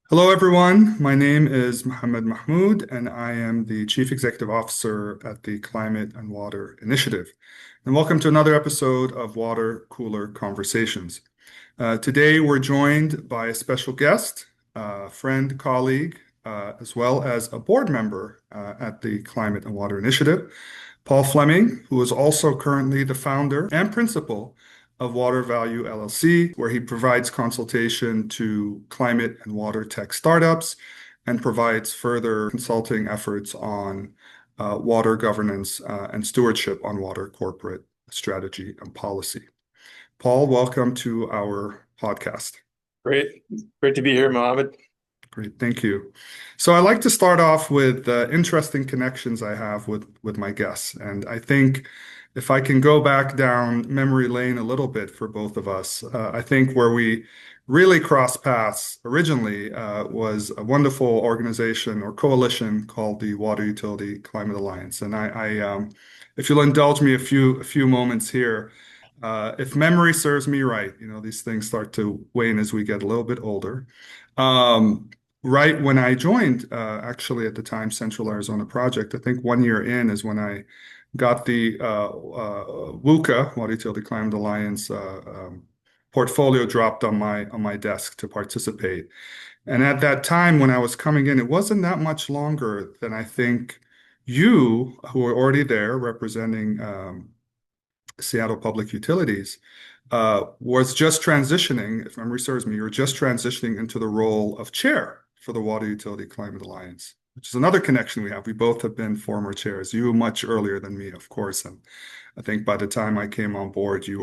Hello, everyone. My name is Mohammed Mahmoud, and I am the Chief Executive Officer at the Climate and Water Initiative. And welcome to another episode of Water Cooler Conversations. Today, we're joined by a special guest, a friend, colleague, as well as a board member at the Climate and Water Initiative, Paul Fleming, who is also currently the founder and principal of Water Value LLC, where he provides consultation to climate and water tech startups and provides further consulting efforts on water governance and stewardship on water corporate strategy and policy. Paul, welcome to our podcast. Great. Great to be here, Mohammed. Great, thank you. So I like to start off with interesting connections I have with my guests, and I think if I can go back down memory lane a little bit for both of us, I think where we really crossed paths originally was a wonderful organization or coalition called the Water Utility Climate Alliance. And if you'll indulge me a few moments here, if memory serves me right, these things start to wane as we get a little bit older. Um, Right when I joined, actually at the time, Central Arizona Project, I think 1 year in is when I got the WUCA, Water Utility Climate Alliance, portfolio dropped on my desk to participate. And at that time, when I was coming in, it wasn't that much longer than I think you, who were already there representing Seattle Public Utilities, was just transitioning, if memory serves me, you were just transitioning into the role of chair for the Water Utility Climate Alliance, which is another connection we have. We both have been former chairs. You much earlier than me, of course, and I think by the time I came on board, you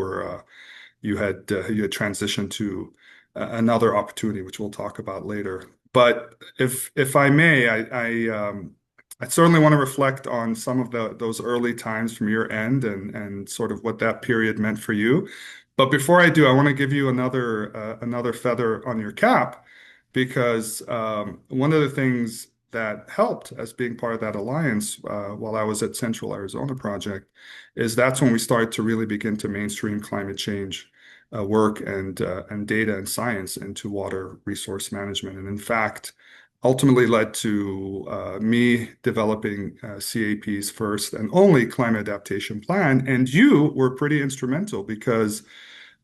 had transitioned to another opportunity, which we'll talk about later. But if I may, I certainly want to reflect on some of those early times from your end and sort of what that period meant for you. But before I do, I want to give you another feather on your cap because one of the things that helped as being part of that alliance while I was at Central Arizona Project is that's when we started to really begin to mainstream climate change work and data and science into water resource management. And in fact, ultimately led to me developing CAP's first and only climate adaptation plan. And you were pretty instrumental because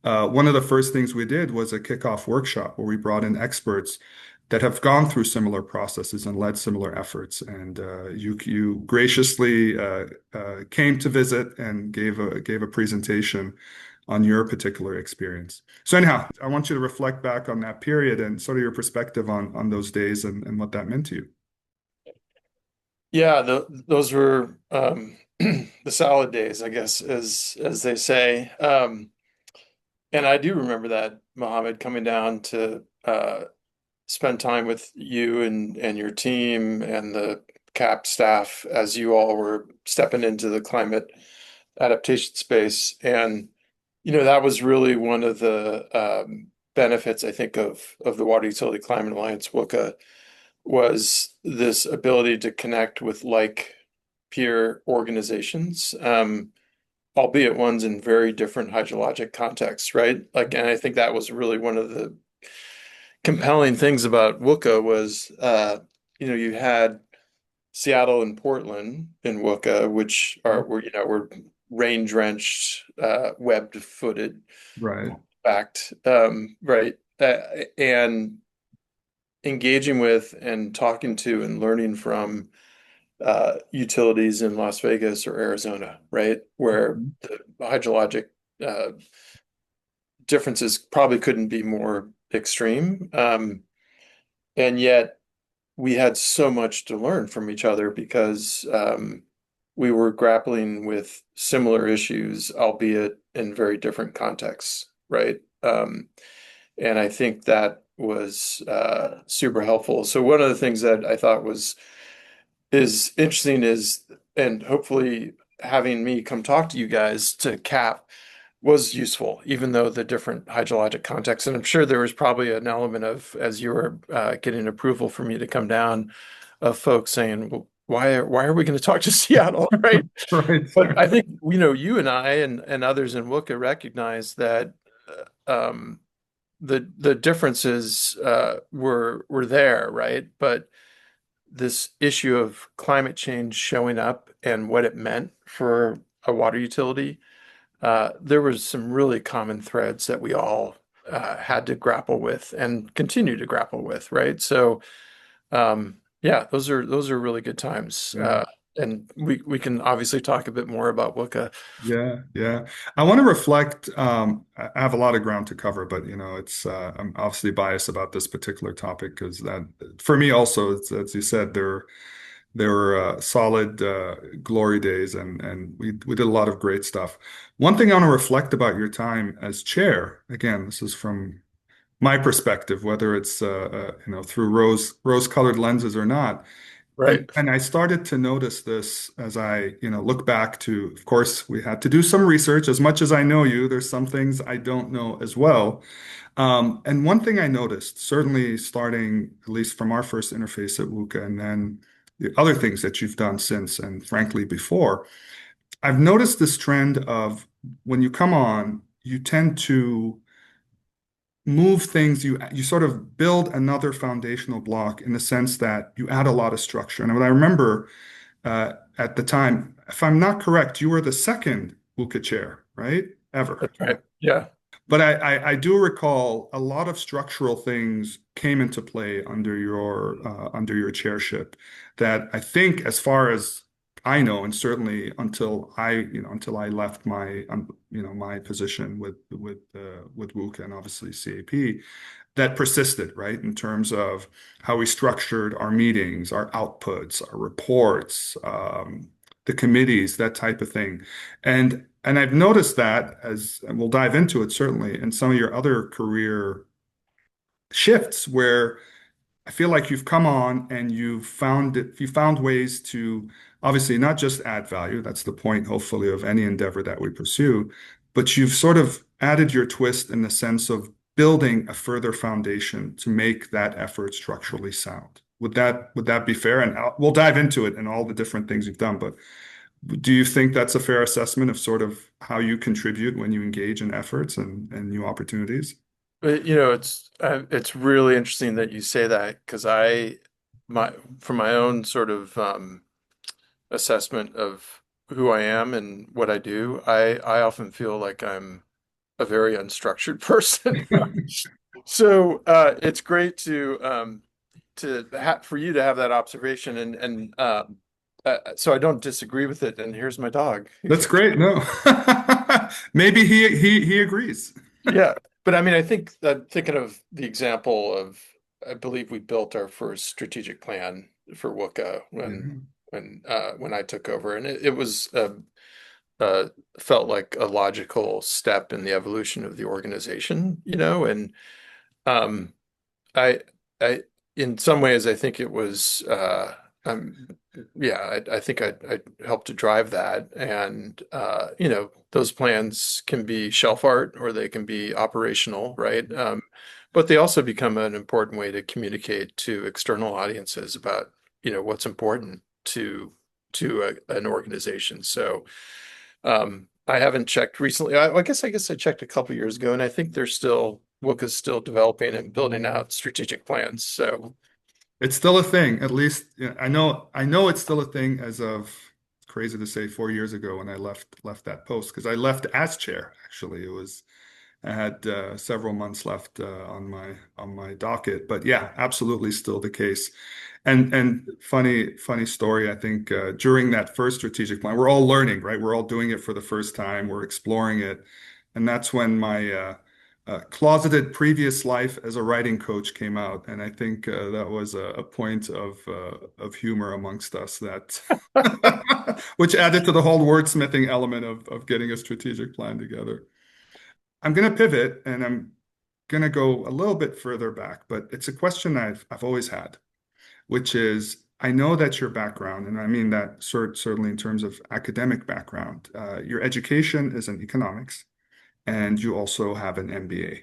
one of the first things we did was a kickoff workshop where we brought in experts that have gone through similar processes and led similar efforts. And you graciously came to visit and gave a presentation on your particular experience. So anyhow, I want you to reflect back on that period and sort of your perspective on those days and what that meant to you. Yeah, those were the salad days, I guess, as they say. And I do remember that, Mohammed, coming down to spend time with you and your team and the CAP staff as you all were stepping into the climate adaptation space. And that was really one of the benefits, I think, of the Water Utility Climate Alliance, WUCA, was this ability to connect with like peer organizations, albeit ones in very different hydrologic contexts, right? Like, and I think that was really one of the compelling things about WUCA was, you had Seattle and Portland in WUCA, which were rain drenched, webbed footed, Right. fact, right, and engaging with and talking to and learning from utilities in Las Vegas or Arizona, right, where the hydrologic uh, differences probably couldn't be more extreme. And yet we had so much to learn from each other because we were grappling with similar issues, albeit in very different contexts, right? And I think that was super helpful. So one of the things that I thought is interesting is, and hopefully having me come talk to you guys to CAP was useful, even though the different hydrologic contexts. And I'm sure there was probably an element of, as you were getting approval for me to come down, of folks saying, well, why are we going to talk to Seattle, right? Right. But I think, you and I and others in WUCA recognize that the differences were there, right? But this issue of climate change showing up and what it meant for a water utility, there was some really common threads that we all had to grapple with and continue to grapple with, right? So, yeah, those are really good times. Yeah. And we can obviously talk a bit more about Wicca. Yeah, yeah. I want to reflect. I have a lot of ground to cover, but it's I'm obviously biased about this particular topic because that, for me, also, it's, as you said, there were solid glory days, and we did a lot of great stuff. One thing I want to reflect about your time as chair. Again, this is from my perspective, whether it's through rose-colored lenses or not. And Right. and I started to notice this as I, look back to, of course, we had to do some research. As much as I know you, there's some things I don't know as well. And one thing I noticed, certainly starting at least from our first interface at WUCA, and then the other things that you've done since, and frankly before, I've noticed this trend of when you come on, you tend to move things, you sort of build another foundational block in the sense that you add a lot of structure. And what I remember at the time, if I'm not correct, you were the second WUCA chair, right? Ever. That's right. Yeah. But I do recall a lot of structural things came into play under your chairship that I think, as far as I know, and certainly until I left my my position with WUCA and obviously CAP, that persisted, right? In terms of how we structured our meetings, our outputs, our reports, the committees, that type of thing. And I've noticed that, as and we'll dive into it certainly in some of your other career shifts, where I feel like you've come on and you found ways to obviously not just add value, that's the point, hopefully, of any endeavor that we pursue, but you've sort of added your twist in the sense of building a further foundation to make that effort structurally sound. Would that be fair? And we'll dive into it and all the different things you've done, but do you think that's a fair assessment of sort of how you contribute when you engage in efforts and new opportunities? But, it's really interesting that you say that because my from my own sort of assessment of who I am and what I do, I often feel like I'm a very unstructured person. So it's great for you to have that observation and so I don't disagree with it. And here's my dog. That's great. No, maybe he agrees. Yeah, but I mean, I think that thinking of the example of, I believe we built our first strategic plan for Wooka Yeah. when I took over, and it was uh, felt like a logical step in the evolution of the organization, and um, I I in some ways I think it was yeah, I think I helped to drive that, and those plans can be shelf art or they can be operational, right? But they also become an important way to communicate to external audiences about what's important to an organization. So I haven't checked recently. I guess I checked a couple years ago, and I think they're still Wooka's still developing and building out strategic plans. So It's still a thing. At least I know it's still a thing as of, crazy to say, 4 years ago when I left that post, because I left as chair. Actually, I had several months left on my docket. But yeah, absolutely still the case. And funny story. I think during that first strategic plan, we're all learning, right? We're all doing it for the first time. We're exploring it, and that's when my closeted previous life as a writing coach came out, and I think that was a point of humor amongst us that which added to the whole wordsmithing element of getting a strategic plan together. I'm going to pivot and I'm going to go a little bit further back, but it's a question I've always had, which is I know that your background, and I mean that certainly in terms of academic background, your education is in economics and you also have an MBA.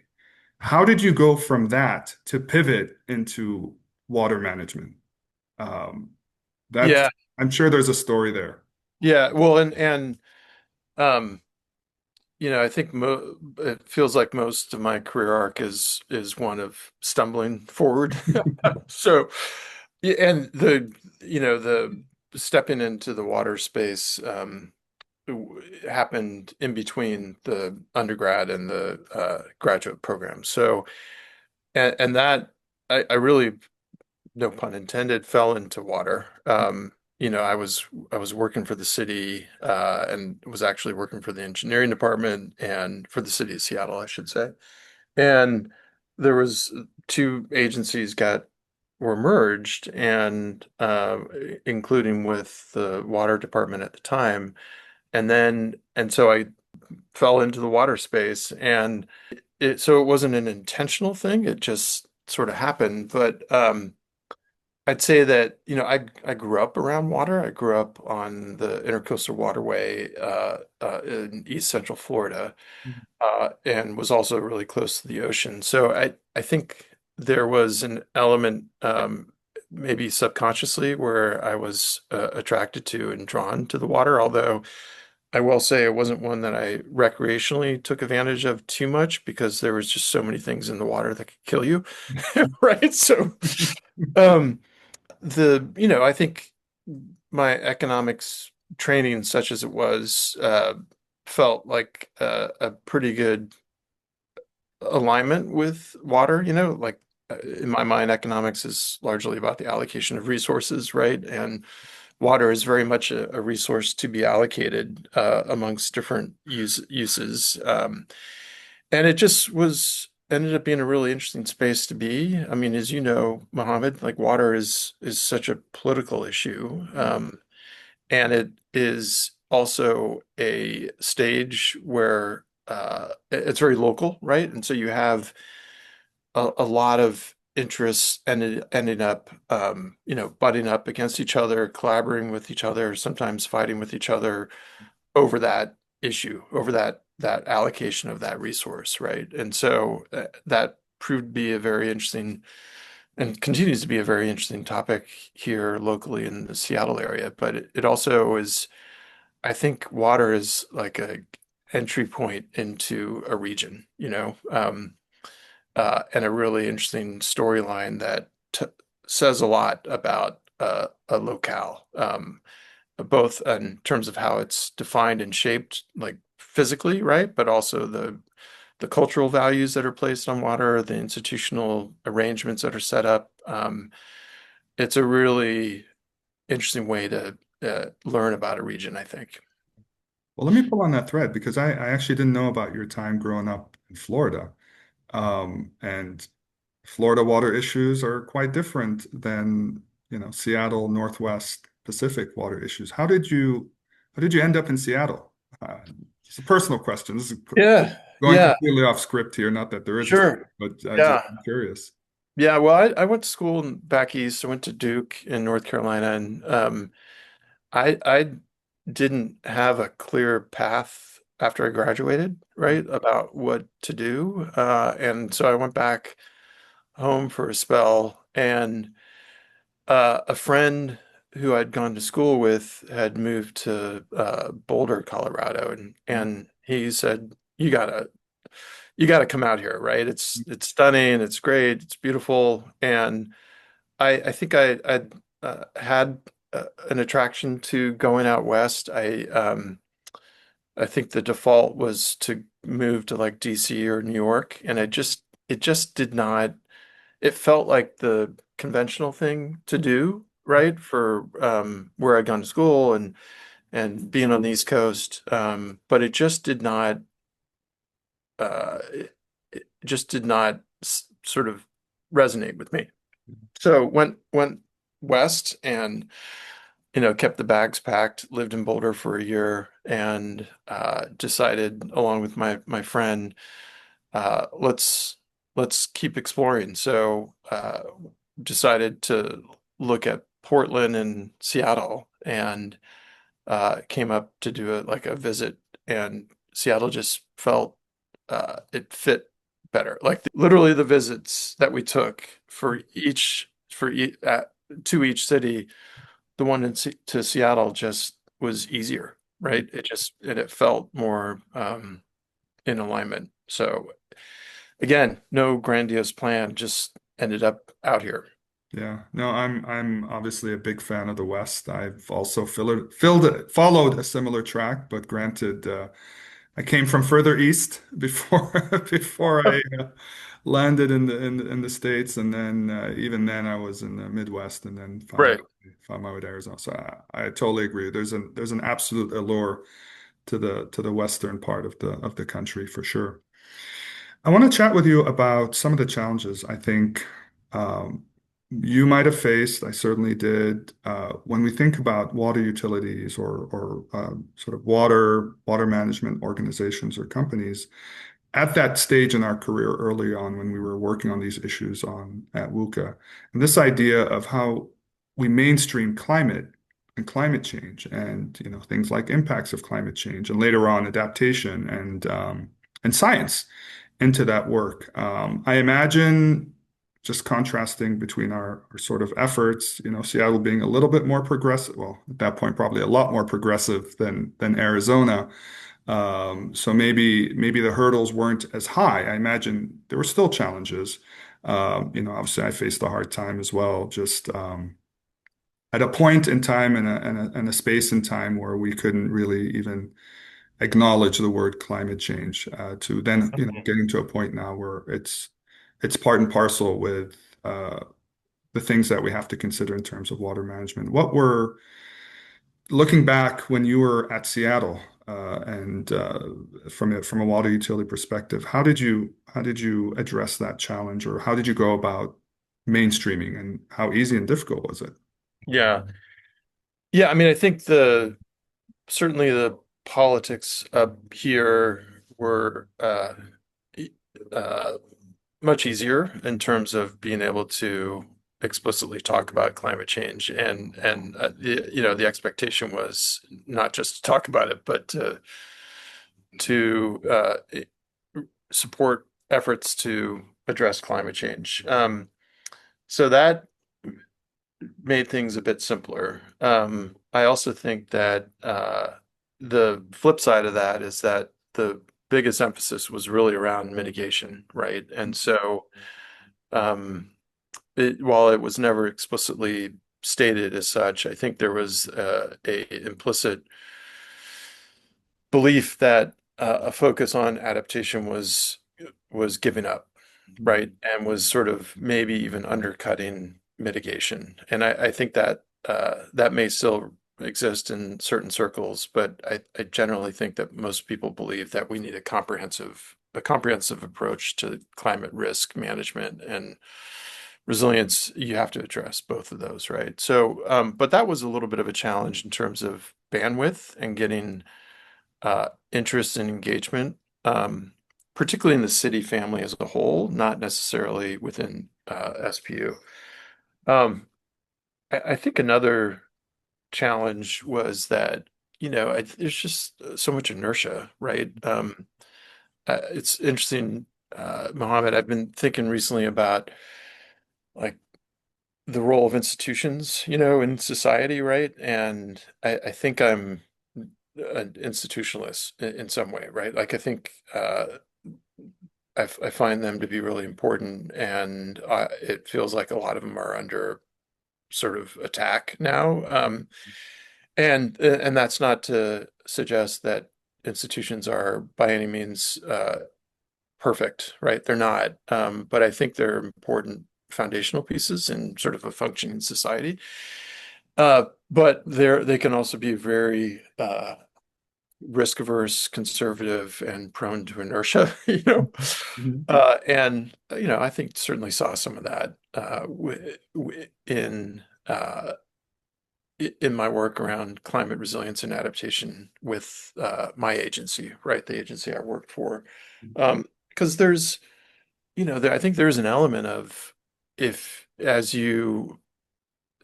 How did you go from that to pivot into water management? Um, that's, yeah, I'm sure there's a story there. yeah. Well, and um, I think mo it feels like most of my career arc is one of stumbling forward. So, yeah, and the stepping into the water space happened in between the undergrad and the graduate program. So, and that I really, no pun intended, fell into water. I was working for the city and was actually working for the engineering department and for the city of Seattle, I should say. And there was two agencies got were merged, and including with the water department at the time. And so I fell into the water space, and so it wasn't an intentional thing. It just sort of happened. But I'd say that, I grew up around water. I grew up on the Intercoastal Waterway in East Central Florida, and was also really close to the ocean. So I think there was an element, maybe subconsciously, where I was attracted to and drawn to the water. Although I will say it wasn't one that I recreationally took advantage of too much because there was just so many things in the water that could kill you, right? So. Um, I think my economics training, such as it was, felt like a pretty good alignment with water. Like in my mind, economics is largely about the allocation of resources, right? And water is very much a resource to be allocated amongst different uses. And it just ended up being a really interesting space to be. I mean, as you know, Mohammed, like water is such a political issue. And it is also a stage where it's very local, right? And so you have a lot of interests ending up, butting up against each other, collaborating with each other, sometimes fighting with each other over that issue, over that allocation of that resource, right? And so that proved to be a very interesting and continues to be a very interesting topic here locally in the Seattle area. But it also is, I think water is like a entry point into a region, and a really interesting storyline that t says a lot about a locale. Both in terms of how it's defined and shaped, like physically, right? But also the cultural values that are placed on water, the institutional arrangements that are set up. It's a really interesting way to learn about a region, I think. Well, let me pull on that thread because I actually didn't know about your time growing up in Florida. And Florida water issues are quite different than, Seattle, Northwest Pacific water issues. How did you end up in Seattle? Uh, it's a personal question. This is Yeah, going yeah, completely off script here. Not that there is a script, sure. but Yeah. I'm curious. Yeah, well, I went to school back east. I went to Duke in North Carolina, and I didn't have a clear path after I graduated, right, about what to do. And so I went back home for a spell, and a friend who I'd gone to school with had moved to Boulder, Colorado, and he said, "You gotta come out here, right? It's stunning, it's great, it's beautiful." And I think I had an attraction to going out west. I think the default was to move to like DC or New York, and it just did not. It felt like the conventional thing to do, right? For where I'd gone to school and being on the East Coast, but it just did not. It just did not sort of resonate with me. So went west and kept the bags packed, lived in Boulder for a year, and decided along with my friend, let's keep exploring. So decided to look at Portland and Seattle, and came up to do like a visit, and Seattle just felt it fit better. Like literally the visits that we took to each city, the one to Seattle just was easier, right? It felt more. in alignment. So again, no grandiose plan, just ended up out here. Yeah, no, I'm obviously a big fan of the West. I've also followed a similar track, but granted, I came from further east before before I landed in the States, and then even then I was in the Midwest, and then Right. found my way to Arizona. So I totally agree. There's an absolute allure to the western part of the country for sure. I want to chat with you about some of the challenges I think um, you might have faced. I certainly did. When we think about water utilities or sort of water management organizations or companies, at that stage in our career early on when we were working on these issues on at WUCA, and this idea of how we mainstream climate and climate change and things like impacts of climate change and later on adaptation and science into that work. I imagine just contrasting between our sort of efforts, Seattle being a little bit more progressive, well, at that point, probably a lot more progressive than Arizona. So maybe the hurdles weren't as high. I imagine there were still challenges. Obviously I faced a hard time as well, just at a point in time and a space in time where we couldn't really even acknowledge the word climate change to then Mhm. getting to a point now where it's part and parcel with the things that we have to consider in terms of water management. What were looking back when you were at Seattle and from a water utility perspective, how did you address that challenge, or how did you go about mainstreaming, and how easy and difficult was it? Yeah. Yeah, I mean, I think the certainly the politics up here were e- uh, much easier in terms of being able to explicitly talk about climate change, and the expectation was not just to talk about it, but to support efforts to address climate change. So that made things a bit simpler. I also think that the flip side of that is that the biggest emphasis was really around mitigation, right? And so, um, while it was never explicitly stated as such, I think there was a implicit belief that a focus on adaptation was giving up, right? And was sort of maybe even undercutting mitigation. And I think that that may still exist in certain circles, but I generally think that most people believe that we need a comprehensive approach to climate risk management and resilience. You have to address both of those, right? So, but that was a little bit of a challenge in terms of bandwidth and getting interest and engagement, particularly in the city family as a whole, not necessarily within SPU. I think another challenge was that, there's just so much inertia, right? It's interesting, Mohammed, I've been thinking recently about like the role of institutions, in society, right? And I think I'm an institutionalist in some way, right? Like I think I find them to be really important, and it feels like a lot of them are under sort of attack now. And that's not to suggest that institutions are by any means perfect, right? They're not, but I think they're important foundational pieces in sort of a functioning society. But they can also be very risk averse, conservative, and prone to inertia, Mhm. And I think certainly saw some of that in my work around climate resilience and adaptation with my agency, right? The agency I worked for, because there's I think there's an element of if as you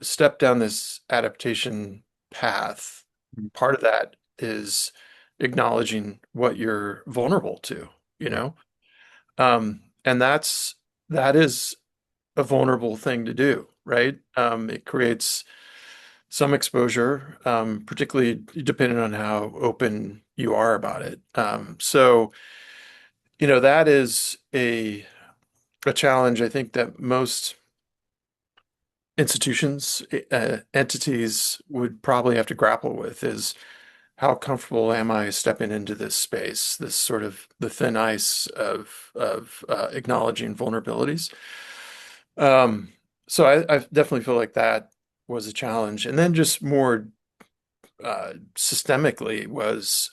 step down this adaptation path, part of that is acknowledging what you're vulnerable to, you Right. know? And that is a vulnerable thing to do, right? It creates some exposure, particularly depending on how open you are about it. So That is a challenge I think that most institutions, entities would probably have to grapple with is how comfortable am I stepping into this space, this sort of the thin ice of acknowledging vulnerabilities. Um, so I definitely feel like that was a challenge, and then just more systemically was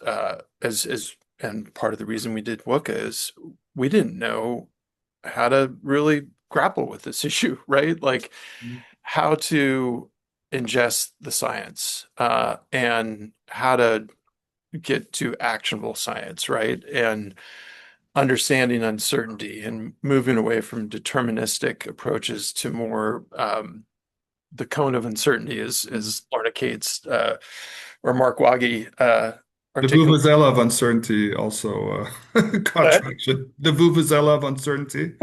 as and part of the reason we did WUCA is we didn't know how to really grapple with this issue, right? Like how to ingest the science and how to get to actionable science, right? And understanding uncertainty and moving away from deterministic approaches to more the cone of uncertainty, as Lorna Cates or Mark Wagi The articulate. vuvuzela of uncertainty also caught traction. The vuvuzela of uncertainty.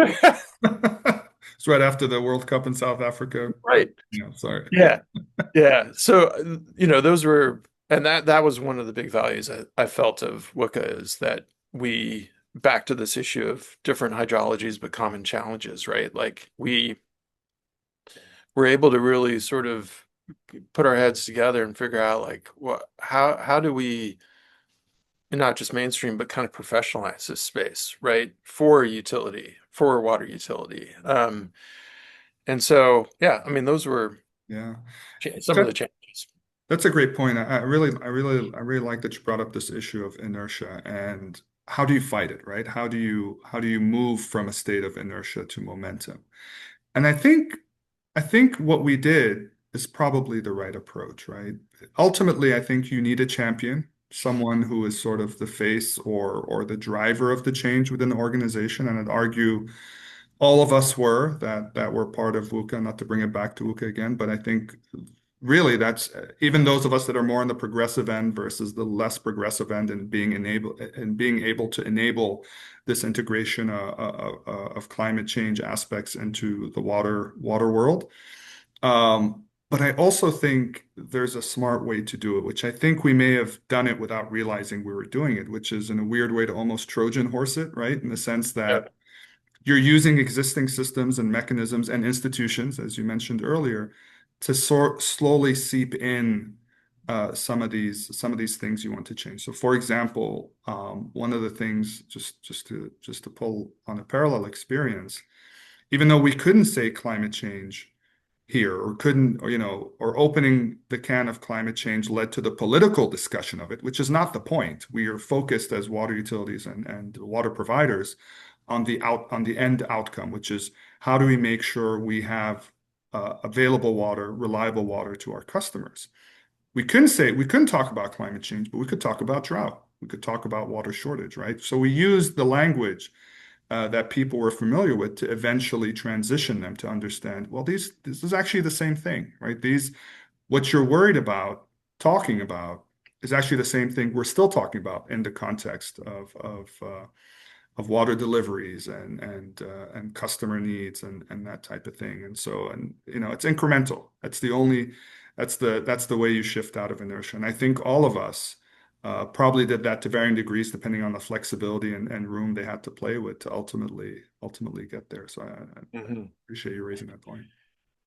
It's right after the World Cup in South Africa. Right. Yeah, sorry. Yeah. Yeah. So, those were, and that was one of the big values I felt of WUCA is that we, back to this issue of different hydrologies, but common challenges, right? Like we were able to really sort of put our heads together and figure out like how do we not just mainstream, but kind of professionalize this space, right? For utility, for water utility. And so, yeah, I mean, those were Yeah. some of the challenges. That's a great point. I really like that you brought up this issue of inertia and how do you fight it, right? How do you move from a state of inertia to momentum? And I think what we did is probably the right approach, right? Ultimately, I think you need a champion, someone who is sort of the face or the driver of the change within the organization. And I'd argue all of us that were part of WUCA, not to bring it back to WUCA again, but I think really that's even those of us that are more on the progressive end versus the less progressive end and being able to enable this integration of climate change aspects into the water world. But I also think there's a smart way to do it, which I think we may have done it without realizing we were doing it, which is in a weird way to almost Trojan horse it, right? In the sense Yeah. that you're using existing systems and mechanisms and institutions, as you mentioned earlier, to slowly seep in some of these things you want to change. So, for example, one of the things, just to pull on a parallel experience, even though we couldn't say climate change here or couldn't, or opening the can of climate change led to the political discussion of it, which is not the point. We are focused as water utilities and water providers on the end outcome, which is how do we make sure we have available water, reliable water to our customers. We couldn't talk about climate change, but we could talk about drought. We could talk about water shortage, right? So we used the language that people were familiar with to eventually transition them to understand, well, this is actually the same thing, right? What you're worried about talking about is actually the same thing we're still talking about in the context of water deliveries and customer needs and that type of thing. And so, it's incremental. That's the way you shift out of inertia. And I think all of us probably did that to varying degrees, depending on the flexibility and room they had to play with to ultimately get there. So I Mhm. appreciate you raising that point.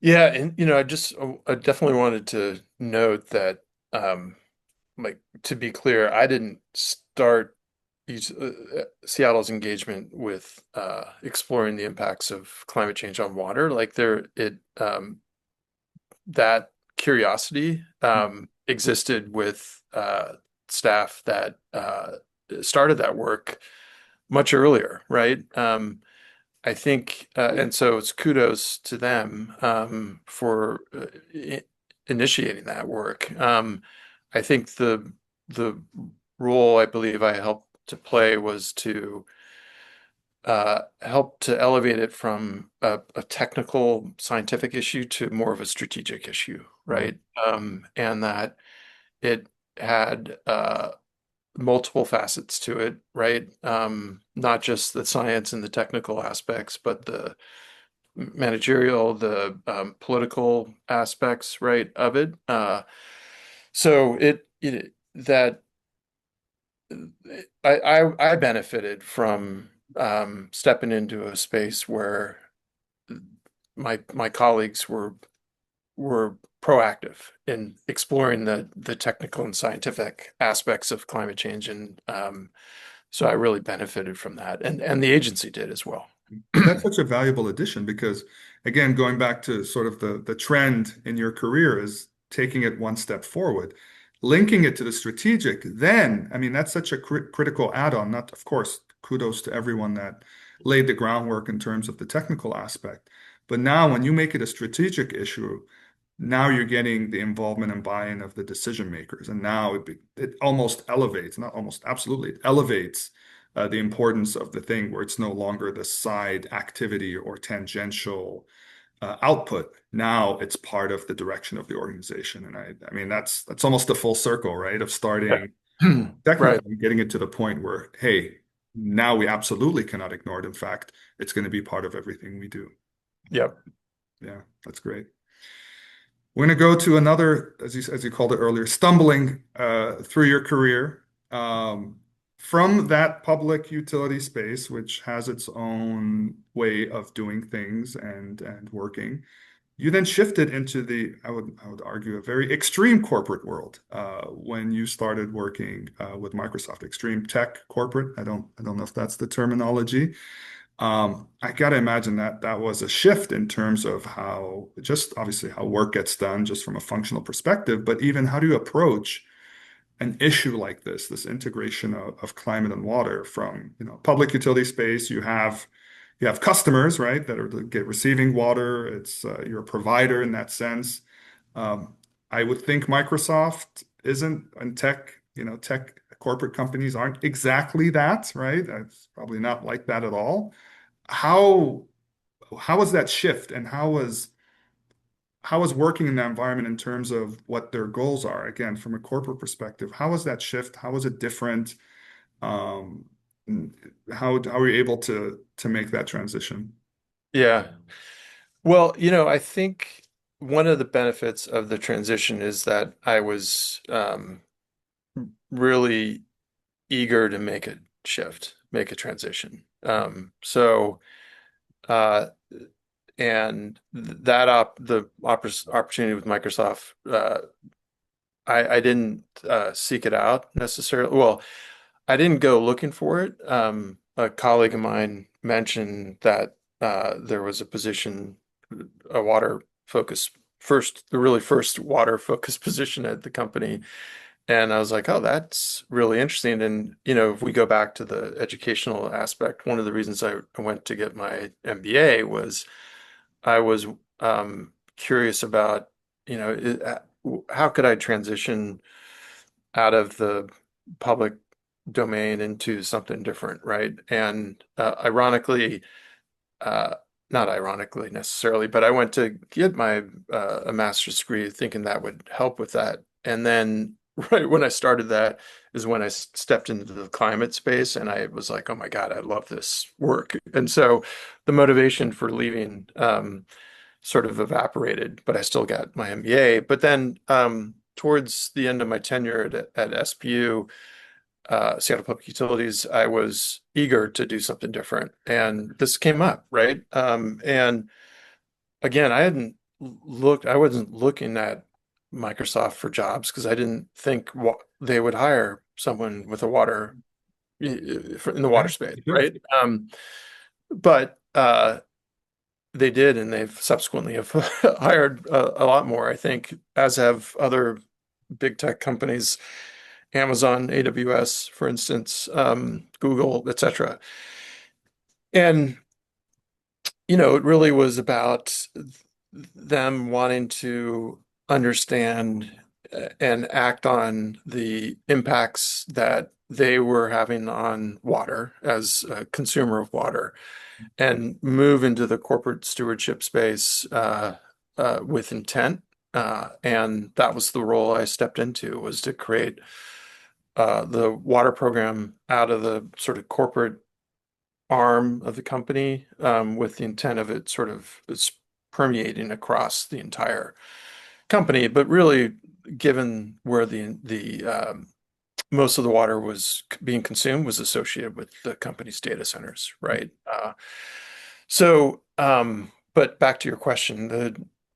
Yeah, and I definitely wanted to note that, like to be clear, I didn't start Seattle's engagement with exploring the impacts of climate change on water. Like that curiosity existed with staff that started that work much earlier, right? I think, and so it's kudos to them for initiating that work. I think the role I believe I helped to play was to help to elevate it from a technical scientific issue to more of a strategic issue, Right. right? And that it had multiple facets to it, right? Not just the science and the technical aspects, but the managerial, the political aspects, right, of it. So that I benefited from stepping into a space where my colleagues were proactive in exploring the technical and scientific aspects of climate change, and so I really benefited from that, and the agency did as well. And that's such a valuable addition because, again, going back to sort of the trend in your career is taking it one step forward, linking it to the strategic. Then, I mean, that's such a critical add-on. Not, of course, kudos to everyone that laid the groundwork in terms of the technical aspect. But now, when you make it a strategic issue, now you're getting the involvement and buy-in of the decision makers. And now it almost elevates, not almost, absolutely, it elevates the importance of the thing where it's no longer the side activity or tangential output. Now it's part of the direction of the organization. And I mean, that's almost a full circle, right? Of starting Yeah. Right. technical and getting it to the point where, hey, now we absolutely cannot ignore it. In fact, it's going to be part of everything we do. Yep. Yeah, that's great. We're going to go to another, as you called it earlier, stumbling through your career. From that public utility space, which has its own way of doing things and working, you then shifted into I would argue, a very extreme corporate world when you started working with Microsoft. Extreme tech corporate. I don't know if that's the terminology. I got to imagine that that was a shift in terms of how, just obviously how work gets done, just from a functional perspective, but even how do you approach an issue like this integration of climate and water from, public utility space. You have customers, right, that are receiving water. It's you're a provider in that sense. Um, I would think Microsoft isn't, and tech corporate companies aren't exactly that, right? It's probably not like that at all. How how was that shift, and how was working in that environment in terms of what their goals are? Again, from a corporate perspective, how was that shift? How was it different? Um, how were you able to make that transition? Yeah. Well, I think one of the benefits of the transition is that I was really eager to make a shift, make a transition. Uh, and that opportunity with Microsoft, I didn't seek it out necessarily. Well, I didn't go looking for it. A colleague of mine mentioned that there was a position, a water focus first, the really first water focused position at the company. And I was like, oh, that's really interesting. And, if we go back to the educational aspect, one of the reasons I went to get my MBA was I was curious about, how could I transition out of the public domain into something different, right? And ironically, uh, not ironically necessarily, but I went to get my a master's degree thinking that would help with that. And then right when I started that is when I stepped into the climate space and I was like, oh my God, I love this work. And so the motivation for leaving sort of evaporated, but I still got my MBA. But then towards the end of my tenure at SPU, Seattle Public Utilities, I was eager to do something different, and this came up, right? And again, I wasn't looking at Microsoft for jobs because I didn't think they would hire someone with a water in the water Yeah, space, you do. right? But they did, and they've subsequently have hired a lot more, I think, as have other big tech companies, Amazon, AWS, for instance, Google, etc. And, it really was about them wanting to understand and act on the impacts that they were having on water as a consumer of water and move into the corporate stewardship space with intent. And that was the role I stepped into, was to create the water program out of the sort of corporate arm of the company, with the intent of it sort of it's permeating across the entire company. But really, given where most of the water was being consumed was associated with the company's data centers, right? But back to your question,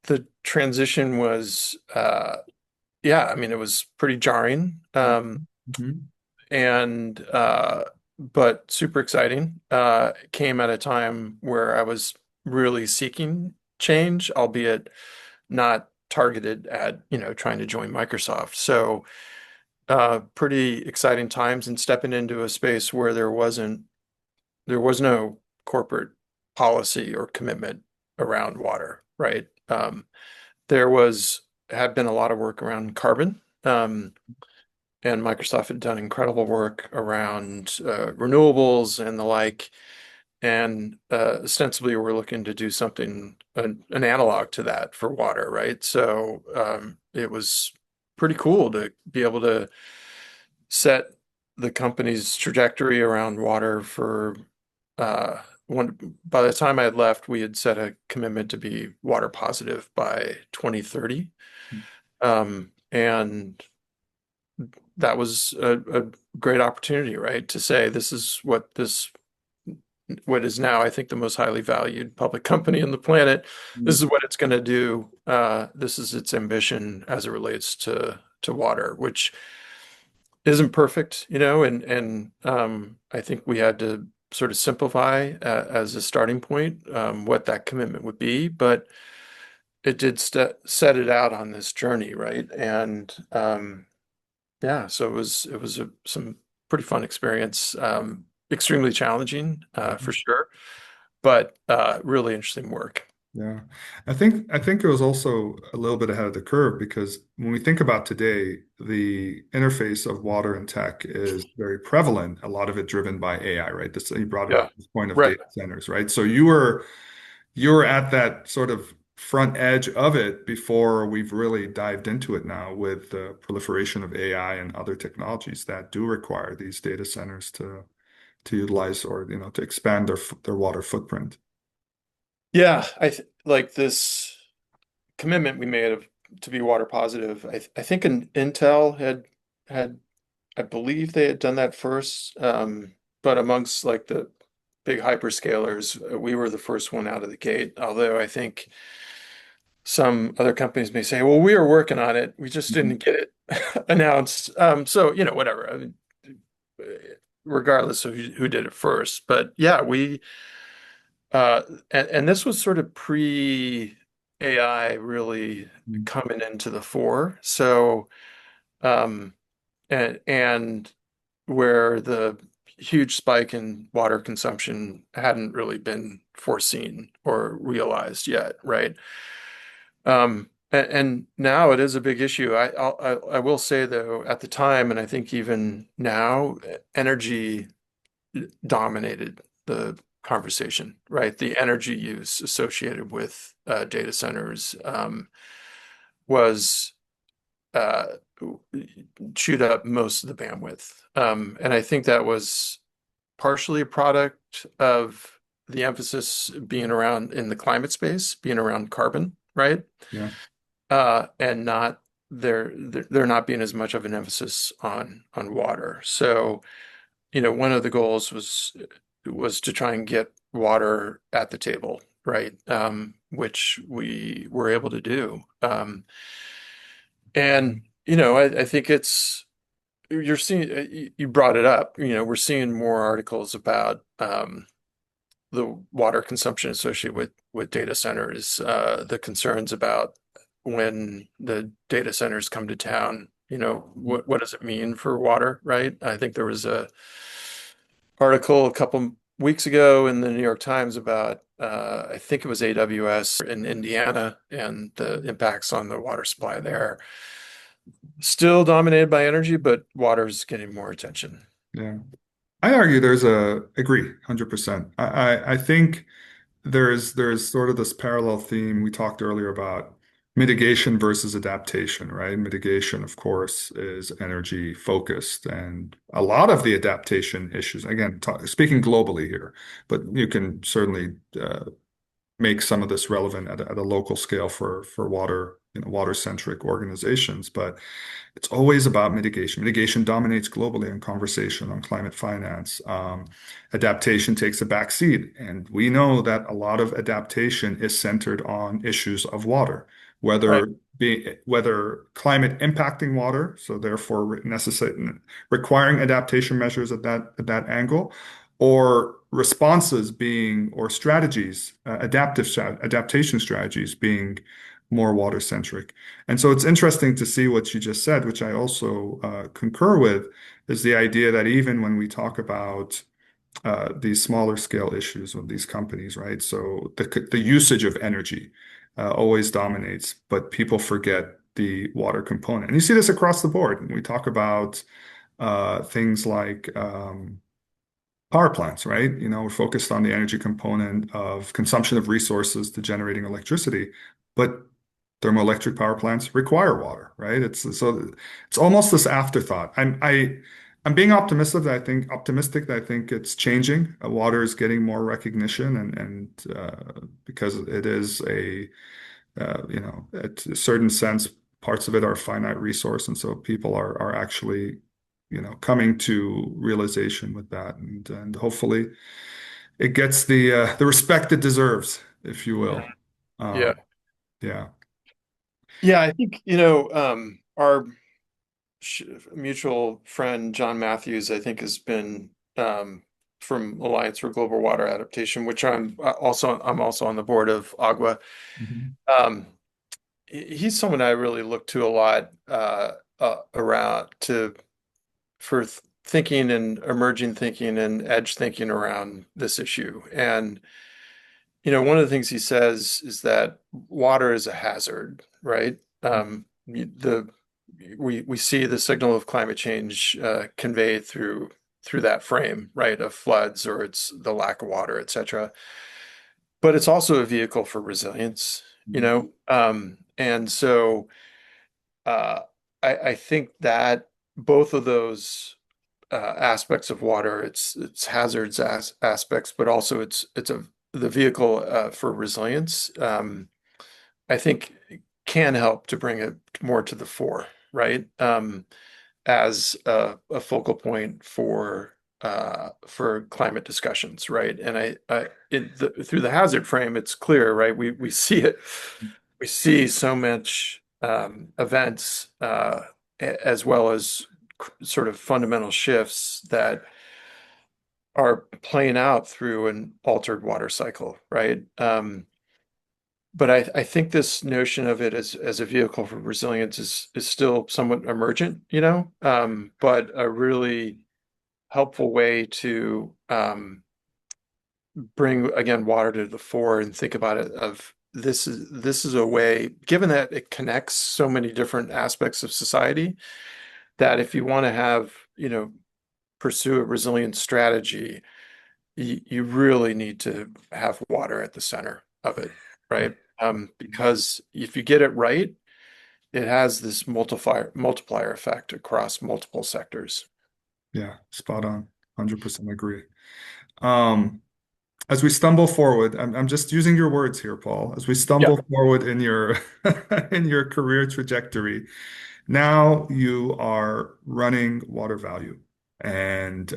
the transition was, yeah, I mean, it was pretty jarring, Mhm. and but super exciting. Came at a time where I was really seeking change, albeit not targeted at, trying to join Microsoft. So, pretty exciting times and stepping into a space where there was no corporate policy or commitment around water, right? There was had been a lot of work around carbon, and Microsoft had done incredible work around renewables and the like. And ostensibly, we're looking to do something, an analog to that for water, right? So it was pretty cool to be able to set the company's trajectory around water for by the time I had left, we had set a commitment to be water positive by 2030. And that was a great opportunity, right? To say this is what is now, I think, the most highly valued public company on the planet. This is what it's going to do. This is its ambition as it relates to water, which isn't perfect, and I think we had to sort of simplify as a starting point what that commitment would be, but it did set it out on this journey, right? And yeah, so it was some pretty fun experience, extremely challenging for sure, but really interesting work. Yeah. I think it was also a little bit ahead of the curve because when we think about today, the interface of water and tech is very prevalent, a lot of it driven by AI, right? This you brought it Yeah, up, this point of right. data centers, right? So you were at that sort of front edge of it before we've really dived into it now with the proliferation of AI and other technologies that do require these data centers to utilize or to expand their water footprint. Yeah, I th like this commitment we made to be water positive. I think Intel had I believe they had done that first, but amongst like the big hyperscalers, we were the first one out of the gate. Although I think some other companies may say, "Well, we were working on it, we just Mhm. didn't get it announced." So whatever. I mean, regardless of who did it first, but yeah, we and this was sort of pre AI really coming into the fore. So um, and where the huge spike in water consumption hadn't really been foreseen or realized yet, right? And now it is a big issue. I will say though, at the time, and I think even now, energy dominated the conversation, right? The energy use associated with data centers was uh, chewed up most of the bandwidth. And I think that was partially a product of the emphasis being around in the climate space, being around carbon, right? Yeah. And not there not being as much of an emphasis on water. So, one of the goals was to try and get water at the table, right? Which we were able to do. And I think you're seeing you brought it up. We're seeing more articles about the water consumption associated with data centers, the concerns about when the data centers come to town. What does it mean for water, right? I think there was a article a couple weeks ago in the New York Times about I think it was AWS in Indiana and the impacts on the water supply there. Still dominated by energy, but water's getting more attention. Yeah. I argue agree 100%. I think there's sort of this parallel theme we talked earlier about mitigation versus adaptation, right? Mitigation, of course, is energy focused, and a lot of the adaptation issues, again, speaking globally here, but you can certainly make some of this relevant at a local scale for water, water-centric organizations. But it's always about mitigation. Mitigation dominates globally in conversation on climate finance. Adaptation takes a back seat, and we know that a lot of adaptation is centered on issues of water, Right. whether climate impacting water, so therefore requiring adaptation measures at that angle, or responses being or strategies, adaptation strategies being more water centric. And so it's interesting to see what you just said, which I also concur with, is the idea that even when we talk about these smaller scale issues of these companies, right? So the usage of energy always dominates, but people forget the water component. And you see this across the board. When we talk about things like power plants, right? We're focused on the energy component of consumption of resources to generating electricity, but thermoelectric power plants require water, right? It's almost this afterthought. I'm being optimistic that I think it's changing. Water is getting more recognition, and because it is at a certain sense, parts of it are a finite resource, and so people are actually coming to realization with that, and hopefully it gets the respect it deserves, if you Mhm. will. Yeah. Um, yeah. Yeah, I think, our sh mutual friend John Matthews, I think, has been from Alliance for Global Water Adaptation, which I'm also on the board of Agua. Mhm. Um, he's someone I really look to a lot around to for thinking and emerging thinking and edge thinking around this issue. And one of the things he says is that water is a hazard, right? The we see the signal of climate change conveyed through that frame, right, of floods or it's the lack of water, et cetera. But it's also a vehicle for resilience, Mhm. and so uh, I think that both of those aspects of water, its hazards aspects, but also it's the vehicle for resilience. I think can help to bring it more to the fore, right? As a focal point for climate discussions, right? And through the hazard frame, it's clear, right? We see it, we see so much events as well as sort of fundamental shifts that are playing out through an altered water cycle, right? But I think this notion of it as a vehicle for resilience is still somewhat emergent, but a really helpful way to bring again water to the fore and think about it of this is a way, given that it connects so many different aspects of society, that if you want to have, pursue a resilient strategy, you really need to have water at the center of it, right? Because if you get it right, it has this multiplier effect across multiple sectors. Yeah, spot on. 100% agree. Um, as we stumble forward, I'm just using your words here, Paul. As we Yeah. stumble forward in your in your career trajectory, now you are running Water Value. And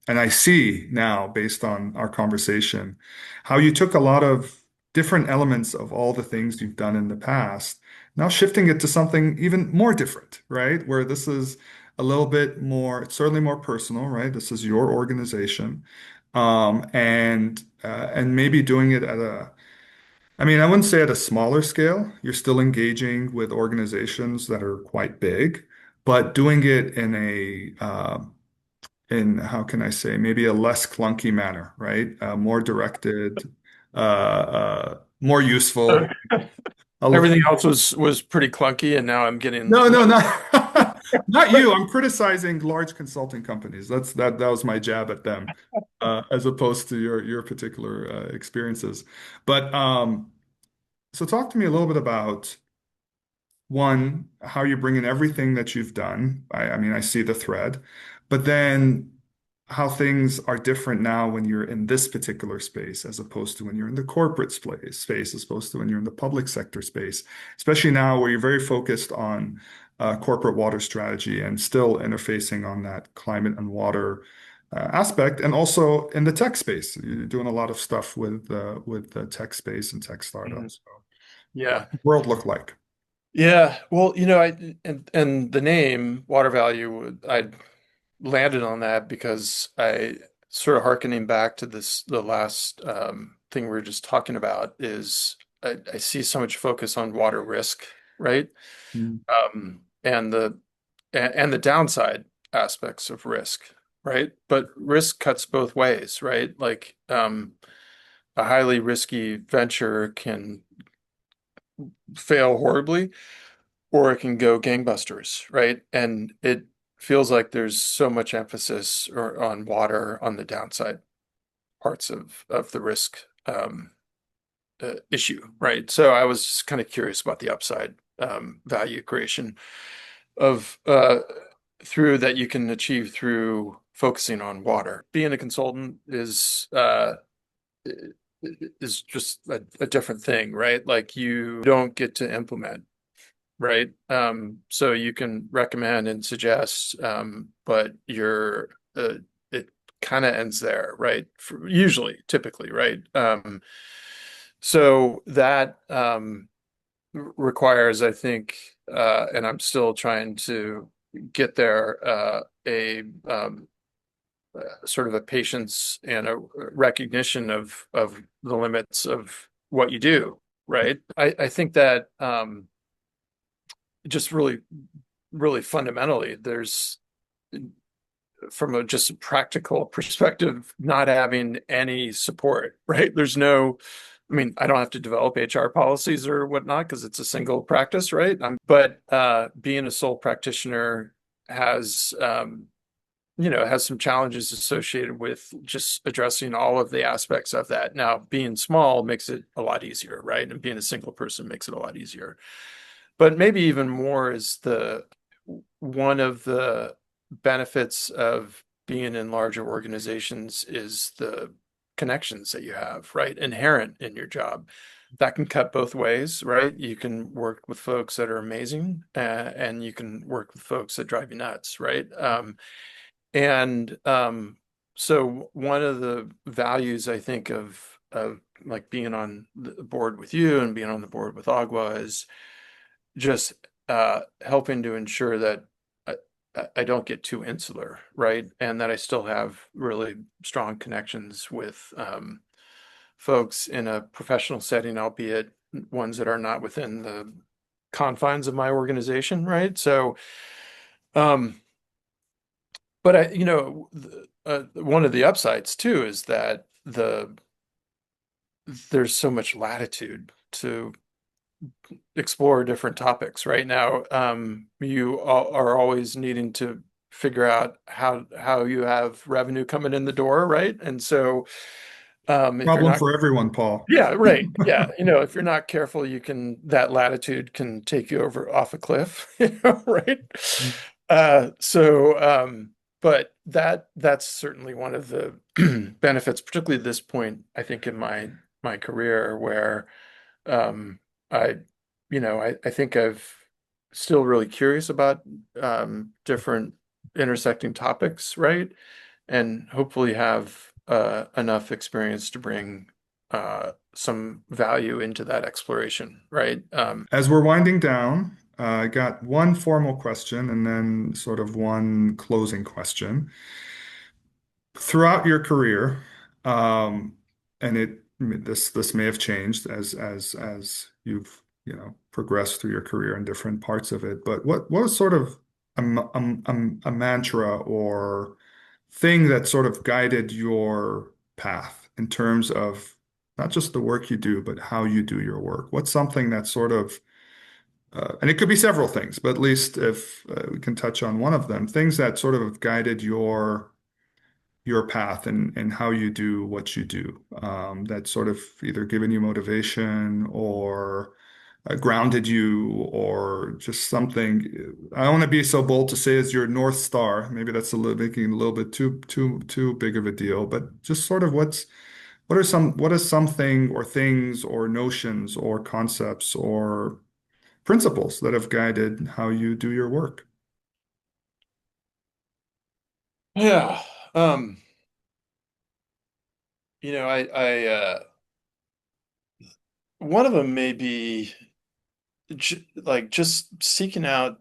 I see now, based on our conversation, how you took a lot of different elements of all the things you've done in the past, now shifting it to something even more different, right? Where this is a little bit more, it's certainly more personal, right? This is your organization. And maybe doing it I mean, I wouldn't say at a smaller scale. You're still engaging with organizations that are quite big, but doing it in how can I say, maybe a less clunky manner, right? More directed, more useful. Everything else was pretty clunky, and now I'm getting No, no, not not you. I'm criticizing large consulting companies. That was my jab at them, as opposed to your particular experiences. But so talk to me a little bit about one, how you bring in everything that you've done. I mean, I see the thread, but then how things are different now when you're in this particular space as opposed to when you're in the corporate space, as opposed to when you're in the public sector space, especially now where you're very focused on corporate water strategy and still interfacing on that climate and water aspect, and also in the tech space. You're doing a lot of stuff with the tech space and tech Mhm. startups. So, Yeah. what does the world look like? Yeah. Well, and the name Water Value, I landed on that because I sort of hearkening back to the last thing we were just talking about is I see so much focus on water risk, right? Mm. And the downside aspects of risk, right? But risk cuts both ways, right? Like a highly risky venture can fail horribly or it can go gangbusters, right? And it feels like there's so much emphasis on water on the downside parts of the risk issue, right? So I was just kind of curious about the upside value creation of through that you can achieve through focusing on water. Being a consultant is just a different thing, right? Like you don't get to implement, right? So you can recommend and suggest, but it kind of ends there, right? Usually, typically, right? So that requires, I think, and I'm still trying to get there, a sort of a patience and a recognition of the limits of what you do, right? I think that just really fundamentally, there's from a just a practical perspective, not having any support, right? There's no, I mean, I don't have to develop HR policies or whatnot because it's a single practice, right? But being a sole practitioner has, has some challenges associated with just addressing all of the aspects of that. Now, being small makes it a lot easier, right? And being a single person makes it a lot easier. But maybe even more is the one of the benefits of being in larger organizations is the connections that you have, right? Inherent in your job. That can cut both ways, right? You can work with folks that are amazing, and you can work with folks that drive you nuts, right? And so one of the values I think of like being on the board with you and being on the board with Agua is just helping to ensure that I, I don't get too insular, right? And that I still have really strong connections with folks in a professional setting, albeit ones that are not within the confines of my organization, right? So, um, but one of the upsides too is that there's so much latitude to explore different topics. Right now, you are always needing to figure out how you have revenue coming in the door, right? And so, if you're Problem not, for everyone, Paul. yeah, right, yeah, if you're not careful, that latitude can take you over off a cliff, right? But that's certainly one of the benefits, particularly at this point, I think in my career, where um, I, I think I've still really curious about different intersecting topics, right? And hopefully have enough experience to bring some value into that exploration, right? As we're winding down, I got one formal question and then sort of one closing question. Throughout your career, and this may have changed as you've progressed through your career in different parts of it, but what was sort of a mantra or thing that sort of guided your path in terms of not just the work you do, but how you do your work? What's something that sort of and it could be several things, but at least if we can touch on one of them, things that sort of have guided your path and how you do what you do, that sort of either given you motivation or grounded you, or just something. I don't want to be so bold to say it's your North Star. Maybe that's a little making it a little bit too big of a deal, but just sort of what is something or things or notions or concepts or principles that have guided how you do your work? Yeah. Um, one of them may be like just seeking out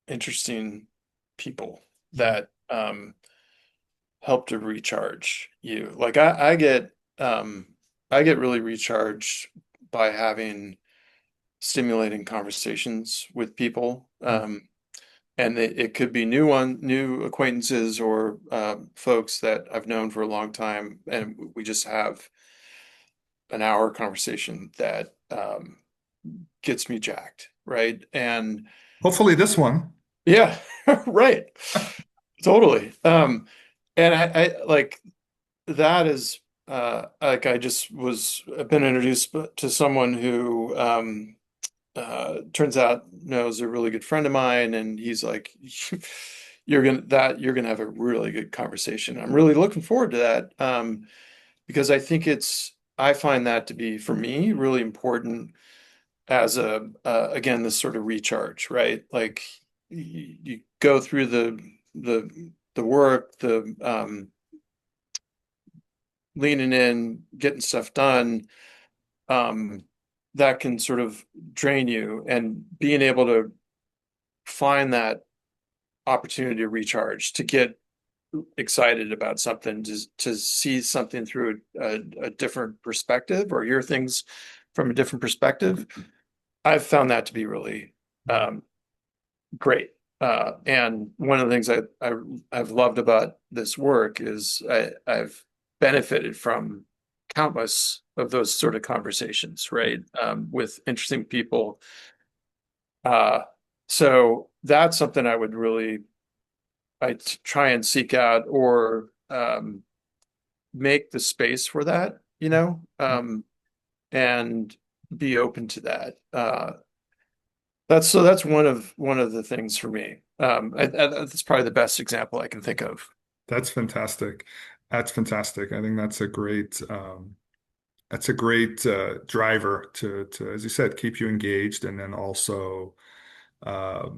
interesting people that help to recharge you. Like I get really recharged by having stimulating conversations with people. And it could be new acquaintances or folks that I've known for a long time, and we just have an hour conversation that gets me jacked, right? And Hopefully this one. yeah, right, totally. And I like that is like I've been introduced to someone who turns out knows a really good friend of mine, and he's like, you're gonna have a really good conversation. I'm really looking forward to that because I find that to be for me really important as a again this sort of recharge, right? Like you go through the work, the leaning in, getting stuff done, um, that can sort of drain you, and being able to find that opportunity to recharge, to get excited about something, to see something through a different perspective or hear things from a different perspective. I've found that to be really um, great. And one of the things I've loved about this work is I've benefited from countless of those sort of conversations, right? With interesting people. Uh, so that's something try and seek out or make the space for that, and be open to that. That's one of the things for me. That's probably the best example I can think of. That's fantastic. That's fantastic. I think that's a great driver to, as you said, keep you engaged, and then also uh,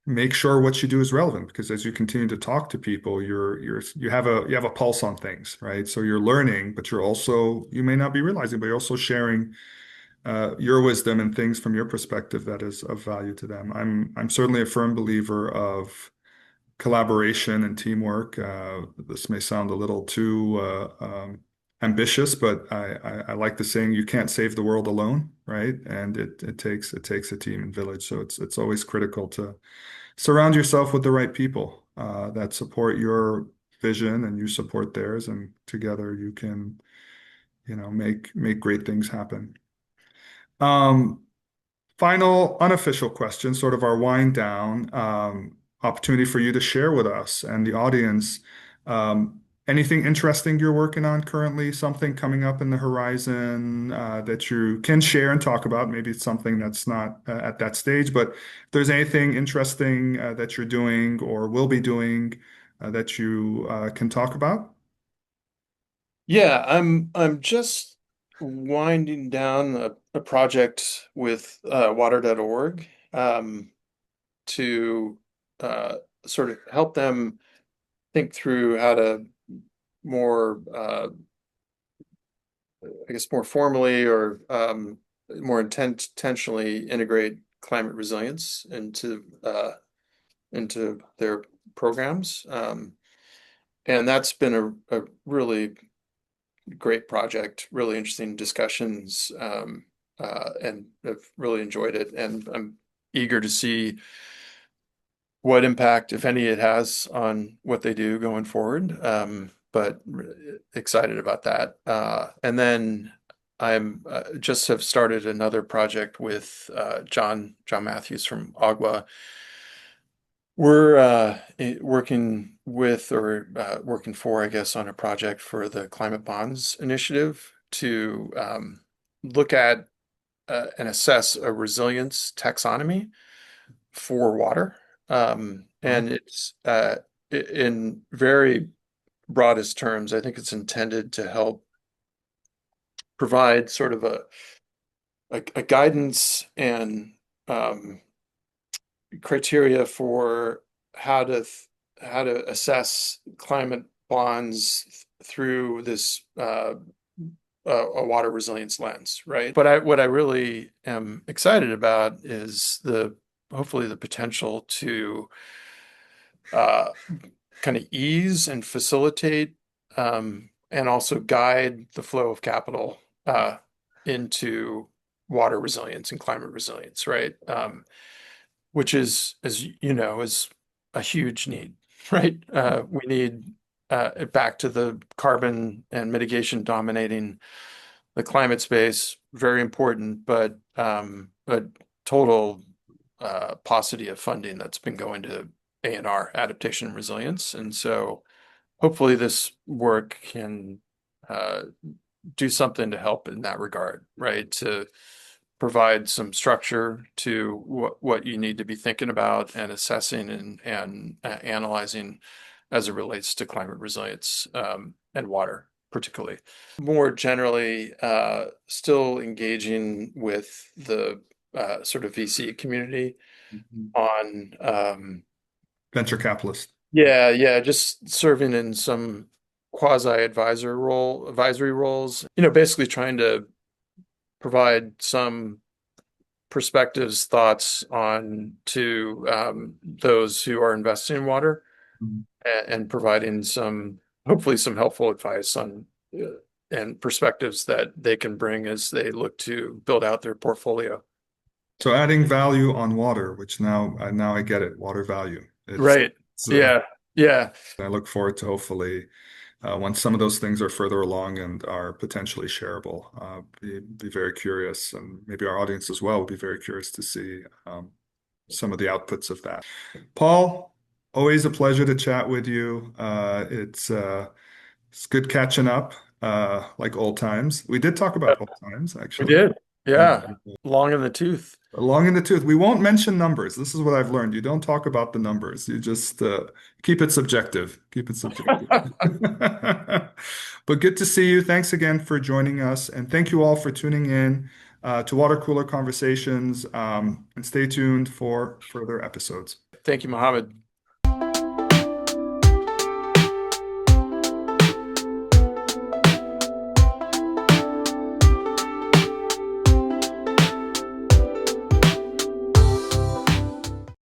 make sure what you do is relevant. Because as you continue to talk to people, you have a pulse on things, right? So you're learning, but you may not be realizing, but you're also sharing your wisdom and things from your perspective that is of value to them. I'm certainly a firm believer of collaboration and teamwork. This may sound a little too ambitious, but I like the saying, "You can't save the world alone," right? And it takes a team and village. So it's always critical to surround yourself with the right people that support your vision and you support theirs, and together you can, make great things happen. Um, Final unofficial question, sort of our wind down, opportunity for you to share with us and the audience. Anything interesting you're working on currently, something coming up in the horizon that you can share and talk about? Maybe it's something that's not at that stage, but if there's anything interesting that you're doing or will be doing that you can talk about. Yeah, I'm just winding down a project with water.org to uh, sort of help them think through how to more I guess more formally or more intentionally integrate climate resilience into their programs. And that's been a really great project, really interesting discussions, and I've really enjoyed it. And I'm eager to see what impact, if any, it has on what they do going forward. But excited about that. And then I'm just have started another project with John Matthews from Agua. We're working with or working for, I guess, on a project for the Climate Bonds Initiative to look at and assess a resilience taxonomy for water. Wow. And it's in very broadest terms, I think it's intended to help provide sort of a guidance and um, criteria for how to how to assess climate bonds through this a water resilience lens, right? But what I really am excited about is the hopefully the potential to uh, kind of ease and facilitate and also guide the flow of capital into water resilience and climate resilience, right? Which is, as you know, is a huge need, right? We need back to the carbon and mitigation dominating the climate space, very important, but a total paucity of funding that's been going to A&R, adaptation and resilience. And so hopefully this work can uh, do something to help in that regard, right? To provide some structure to what you need to be thinking about and assessing and analyzing as it relates to climate resilience and water, particularly. More generally, still engaging with the sort of VC community Mhm. on Venture capitalist. yeah, just serving in some advisory roles, basically trying to provide some perspectives, thoughts on to those who are investing in water Mhm. and providing hopefully some helpful advice on and perspectives that they can bring as they look to build out their portfolio. So adding value on water, which now I get it, water value. Right. It's Yeah. Yeah. I look forward to hopefully once some of those things are further along and are potentially shareable, be very curious, and maybe our audience as well will be very curious to see some of the outputs of that. Paul, always a pleasure to chat with you. It's good catching up, like old times. We did talk about old times, We actually. did. And Yeah. Long in the tooth. long in the tooth. We won't mention numbers. This is what I've learned. You don't talk about the numbers. You just keep it subjective. Keep it subjective. But good to see you. Thanks again for joining us. And thank you all for tuning in to Water Cooler Conversations. And stay tuned for further episodes. Thank you, Mohammed.